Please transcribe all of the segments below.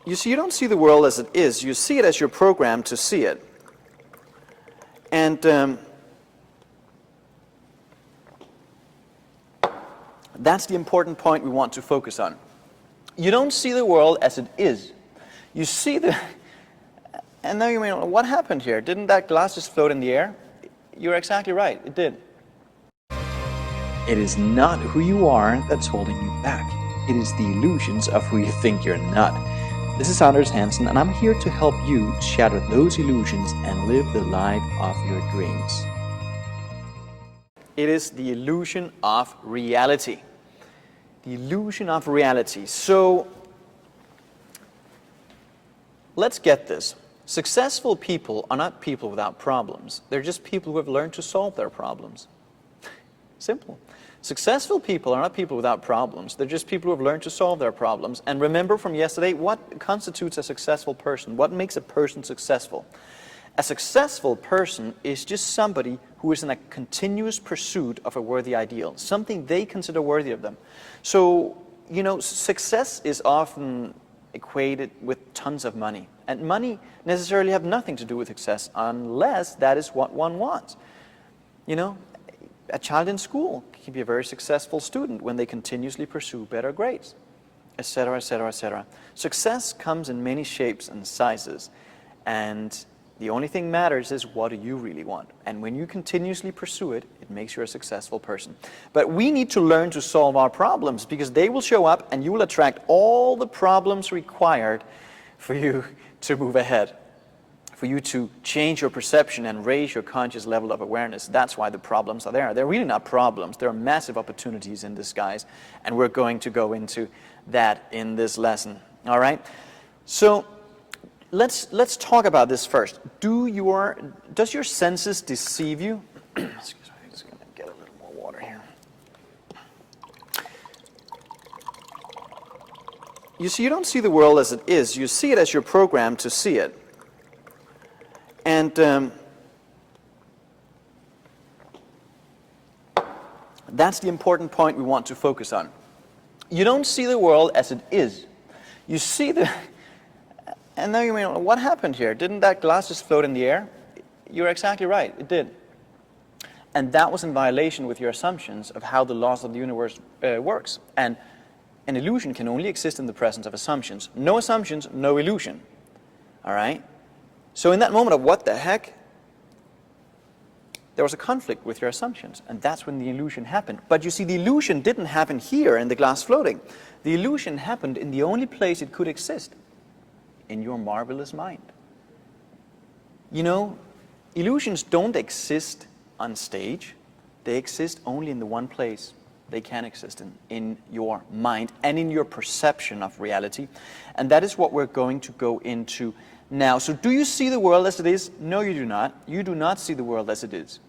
You see, you don't see the world as it is. You see it as you're programmed to see it. And that's the important point we want to focus on. You don't see the world as it is. You see the... And now you may know, what happened here? Didn't that glass just float in the air? You're exactly right, it did. It is not who you are that's holding you back. It is the illusions of who you think you're not. This is Hansen, and I'm here to help you shatter those illusions and live the life of your dreams. It is the illusion of reality. The illusion of reality. So, let's get this. Successful people are not people without problems. They're just people who have learned to solve their problems. Simple. Successful people are not people without problems. They're just people who have learned to solve their problems. And remember from yesterday, what constitutes a successful person? What makes a person successful? A successful person is just somebody who is in a continuous pursuit of a worthy ideal, something they consider worthy of them. So, you know, success is often equated with tons of money. And money necessarily have nothing to do with success unless that is what one wants. You know, a child in school can be a very successful student when they continuously pursue better grades, etc., etc., etc. Success comes in many shapes and sizes, and the only thing matters is what do you really want. And when you continuously pursue it, it makes you a successful person. But we need to learn to solve our problems because they will show up and you will attract all the problems required for you to move ahead, for you to change your perception and raise your conscious level of awareness. That's why the problems are there. They're really not problems. They're massive opportunities in disguise, and we're going to go into that in this lesson. All right? So let's talk about this first. Does your senses deceive you? Excuse me, I'm just going to get a little more water here. You see, you don't see the world as it is. You see it as you're programmed to see it. And that's the important point we want to focus on. You don't see the world as it is. You see the... And now you may know, what happened here? Didn't that glass just float in the air? You're exactly right, it did. And that was in violation with your assumptions of how the laws of the universe works. And an illusion can only exist in the presence of assumptions. No assumptions, no illusion. All right? So in that moment of what the heck, there was a conflict with your assumptions, and that's when the illusion happened. But you see, the illusion didn't happen here in the glass floating. The illusion happened in the only place it could exist, in your marvelous mind. You know, illusions don't exist on stage. They exist only in the one place they can exist in your mind and in your perception of reality. And that is what we're going to go into now. So do you see the world as it is? No, you do not. You do not see the world as it is.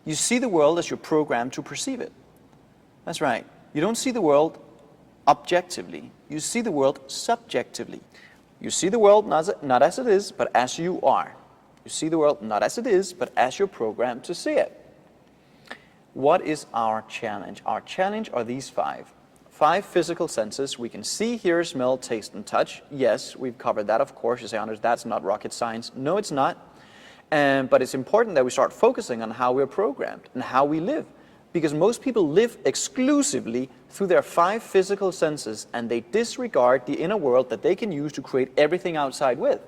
You see the world as you're programmed to perceive it. That's right. You don't see the world objectively. You see the world subjectively. You see the world not as it is, but as you are. You see the world not as it is, but as you're programmed to see it. What is our challenge? Our challenge are these five. 5 physical senses. We can see, hear, smell, taste, and touch. Yes, we've covered that, of course. You say, Anders, that's not rocket science. No, it's not. But it's important that we start focusing on how we're programmed and how we live. Because most people live exclusively through their 5 physical senses, and they disregard the inner world that they can use to create everything outside with.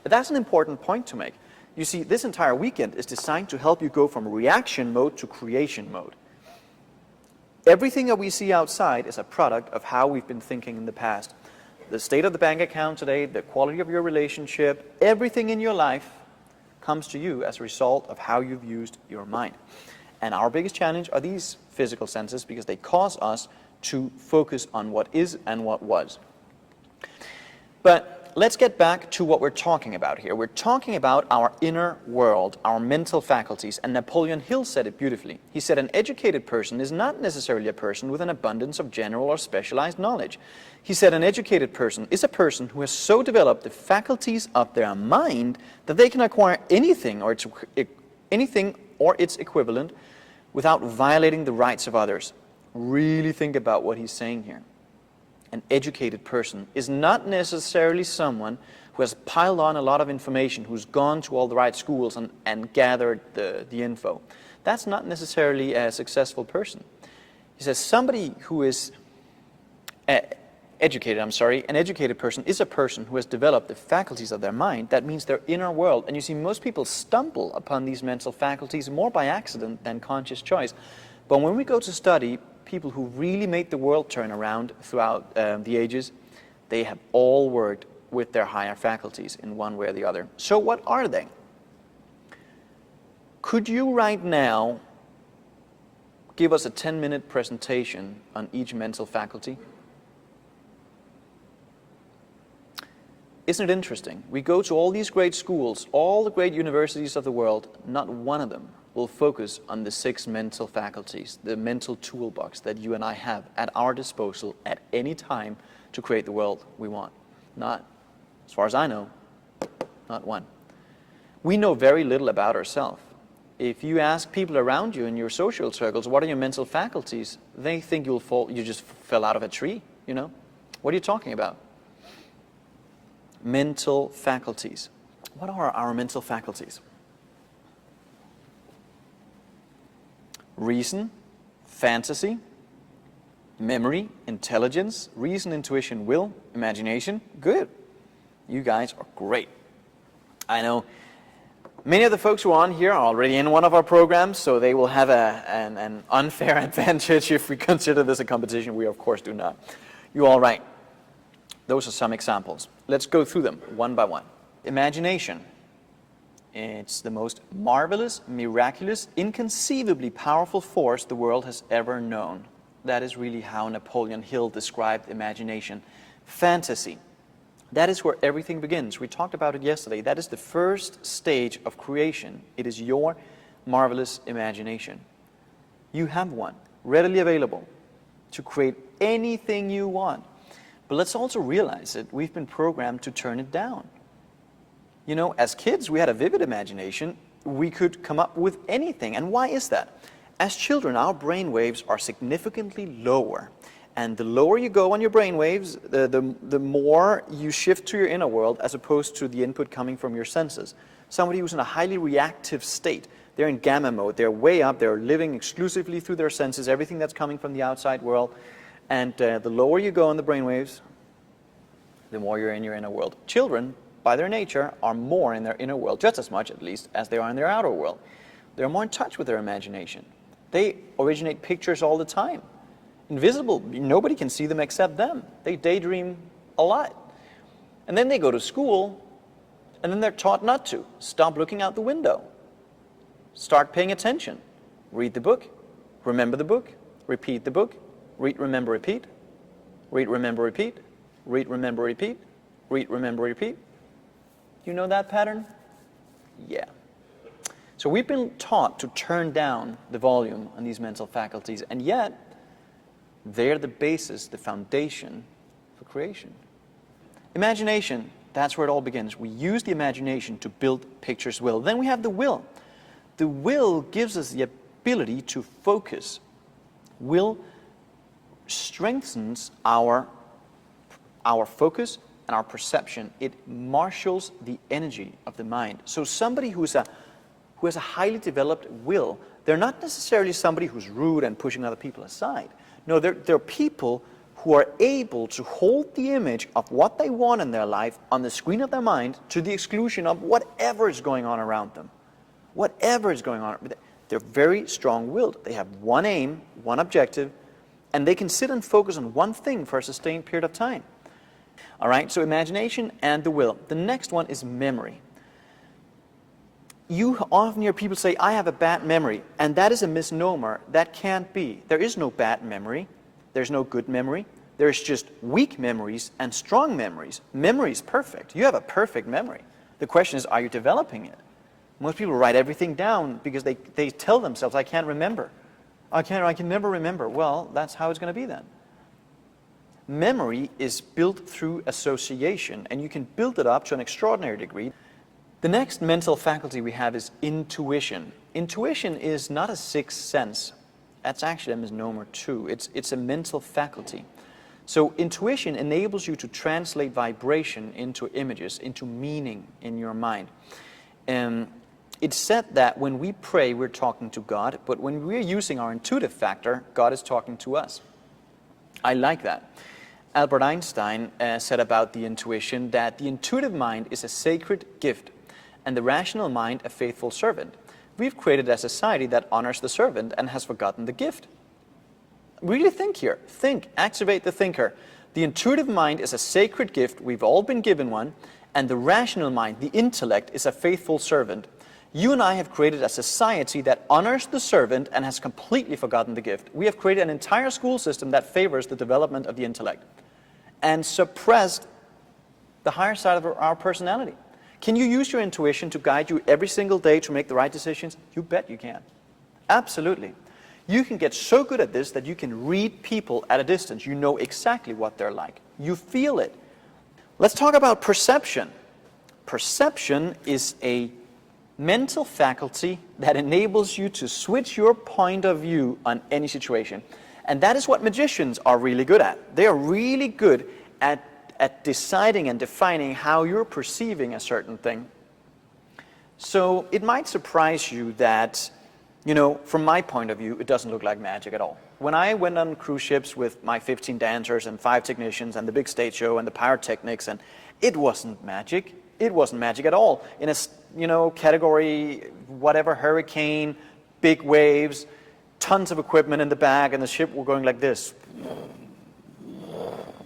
But that's an important point to make. You see, this entire weekend is designed to help you go from reaction mode to creation mode. Everything that we see outside is a product of how we've been thinking in the past. The state of the bank account today, the quality of your relationship, everything in your life comes to you as a result of how you've used your mind. And our biggest challenge are these physical senses because they cause us to focus on what is and what was. But let's get back to what we're talking about here. We're talking about our inner world, our mental faculties, and Napoleon Hill said it beautifully. He said an educated person is not necessarily a person with an abundance of general or specialized knowledge. He said an educated person is a person who has so developed the faculties of their mind that they can acquire anything or its equivalent without violating the rights of others. Really think about what he's saying here. an educated person is not necessarily someone who has piled on a lot of information, who's gone to all the right schools and gathered the info. That's not necessarily a successful person. He says somebody who is an educated person is a person who has developed the faculties of their mind. That means their inner world. And you see, most people stumble upon these mental faculties more by accident than conscious choice. But when we go to study people who really made the world turn around throughout the ages, they have all worked with their higher faculties in one way or the other. So what are they? Could you right now give us a 10-minute presentation on each mental faculty? Isn't it interesting? We go to all these great schools, all the great universities of the world, not one of them will focus on the 6 mental faculties, the mental toolbox that you and I have at our disposal at any time to create the world we want. Not, as far as I know, not one. We know very little about ourselves. If you ask people around you in your social circles, what are your mental faculties, they think you just fell out of a tree, you know? What are you talking about? Mental faculties. What are our mental faculties? Reason, fantasy, memory, intelligence, reason, intuition, will, imagination. Good. You guys are great. I know many of the folks who are on here are already in one of our programs, so they will have an unfair advantage if we consider this a competition. We, of course, do not. You all right? Those are some examples. Let's go through them one by one. Imagination. It's the most marvelous, miraculous, inconceivably powerful force the world has ever known. That is really how Napoleon Hill described imagination. Fantasy. That is where everything begins. We talked about it yesterday. That is the first stage of creation. It is your marvelous imagination. You have one, readily available, to create anything you want. But let's also realize that we've been programmed to turn it down. You know, as kids, we had a vivid imagination. We could come up with anything. And why is that? As children, our brain waves are significantly lower. And the lower you go on your brain waves, the more you shift to your inner world as opposed to the input coming from your senses. Somebody who's in a highly reactive state, they're in gamma mode, they're way up, they're living exclusively through their senses, everything that's coming from the outside world. And the lower you go on the brain waves, the more you're in your inner world. Children, by their nature, are more in their inner world, just as much at least, as they are in their outer world. They're more in touch with their imagination. They originate pictures all the time. Invisible, nobody can see them except them. They daydream a lot. And then they go to school, and then they're taught not to. Stop looking out the window. Start paying attention. Read the book. Remember the book. Repeat the book. Read, remember, repeat. Read, remember, repeat. Read, remember, repeat. Read, remember, repeat. You know that pattern? Yeah. So we've been taught to turn down the volume on these mental faculties, and yet they're the basis, the foundation for creation. Imagination, that's where it all begins. We use the imagination to build pictures will. Then we have the will. The will gives us the ability to focus. Will strengthens our focus and our perception. It marshals the energy of the mind. So somebody who has a highly developed will, they're not necessarily somebody who's rude and pushing other people aside. No, they're people who are able to hold the image of what they want in their life on the screen of their mind to the exclusion of whatever is going on around them. Whatever is going on. They're very strong-willed. They have one aim, one objective, and they can sit and focus on one thing for a sustained period of time. All right, so imagination and the will. The next one is memory. You often hear people say, I have a bad memory, and that is a misnomer. That can't be. There is no bad memory. There's no good memory. There's just weak memories and strong memories. Memory is perfect. You have a perfect memory. The question is, are you developing it? Most people write everything down because they tell themselves, I can't remember. I can never remember. Well, that's how it's going to be then. Memory is built through association, and you can build it up to an extraordinary degree. The next mental faculty we have is intuition. Intuition is not a sixth sense. That's actually a misnomer too. It's a mental faculty. So intuition enables you to translate vibration into images, into meaning in your mind. It's said that when we pray, we're talking to God, but when we're using our intuitive factor, God is talking to us. I like that. Albert Einstein said about the intuition that the intuitive mind is a sacred gift and the rational mind a faithful servant. We've created a society that honors the servant and has forgotten the gift. Really think here. Think. Activate the thinker. The intuitive mind is a sacred gift. We've all been given one. And the rational mind, the intellect, is a faithful servant. You and I have created a society that honors the servant and has completely forgotten the gift. We have created an entire school system that favors the development of the intellect and suppressed the higher side of our personality. Can you use your intuition to guide you every single day to make the right decisions? You bet you can. Absolutely. You can get so good at this that you can read people at a distance. You know exactly what they're like. You feel it. Let's talk about perception. Perception is a mental faculty that enables you to switch your point of view on any situation. And that is what magicians are really good at. They are really good at deciding and defining how you're perceiving a certain thing. So it might surprise you that, from my point of view, it doesn't look like magic at all. When I went on cruise ships with my 15 dancers and 5 technicians and the big stage show and the pyrotechnics, and it wasn't magic. It wasn't magic at all. In a, category, whatever, hurricane, big waves, tons of equipment in the back, and the ship were going like this.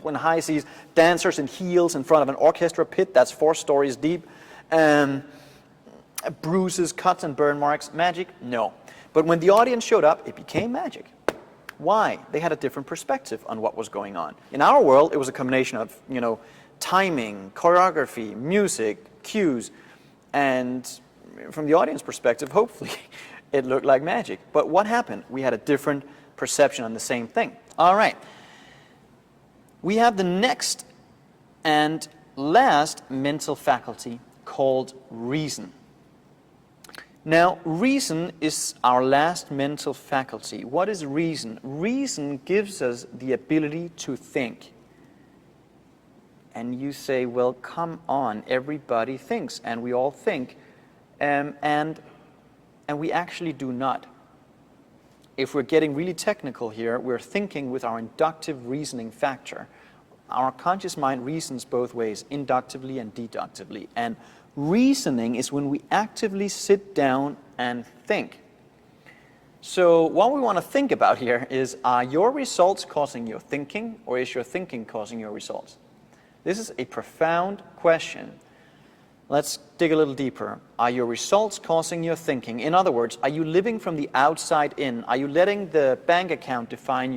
When high seas, dancers in heels in front of an orchestra pit that's 4 stories deep, bruises, cuts, and burn marks. Magic? No. But when the audience showed up, it became magic. Why? They had a different perspective on what was going on. In our world, it was a combination of, timing, choreography, music, cues, and from the audience perspective, hopefully, it looked like magic. But what happened? We had a different perception on the same thing. All right. We have the next and last mental faculty called reason. Now, reason is our last mental faculty. What is reason? Reason gives us the ability to think. And you say, well, come on, everybody thinks, and we all think, and we actually do not. If we're getting really technical here, we're thinking with our inductive reasoning factor. Our conscious mind reasons both ways, inductively and deductively. And reasoning is when we actively sit down and think. So what we want to think about here is, are your results causing your thinking, or is your thinking causing your results? This is a profound question. Let's dig a little deeper. Are your results causing your thinking? In other words, are you living from the outside in? Are you letting the bank account define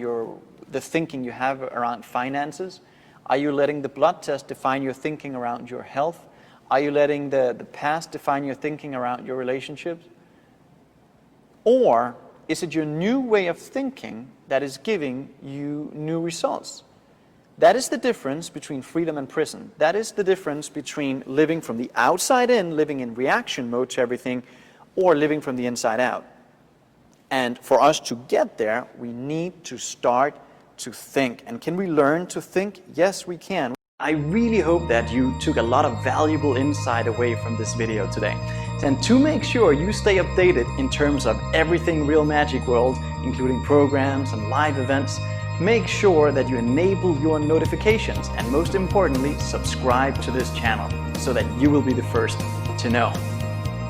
the thinking you have around finances? Are you letting the blood test define your thinking around your health? Are you letting the past define your thinking around your relationships? Or is it your new way of thinking that is giving you new results? That is the difference between freedom and prison. That is the difference between living from the outside in, living in reaction mode to everything, or living from the inside out. And for us to get there, we need to start to think. And can we learn to think? Yes, we can. I really hope that you took a lot of valuable insight away from this video today. And to make sure you stay updated in terms of everything Real Magic World, including programs and live events, make sure that you enable your notifications, and most importantly, subscribe to this channel so that you will be the first to know.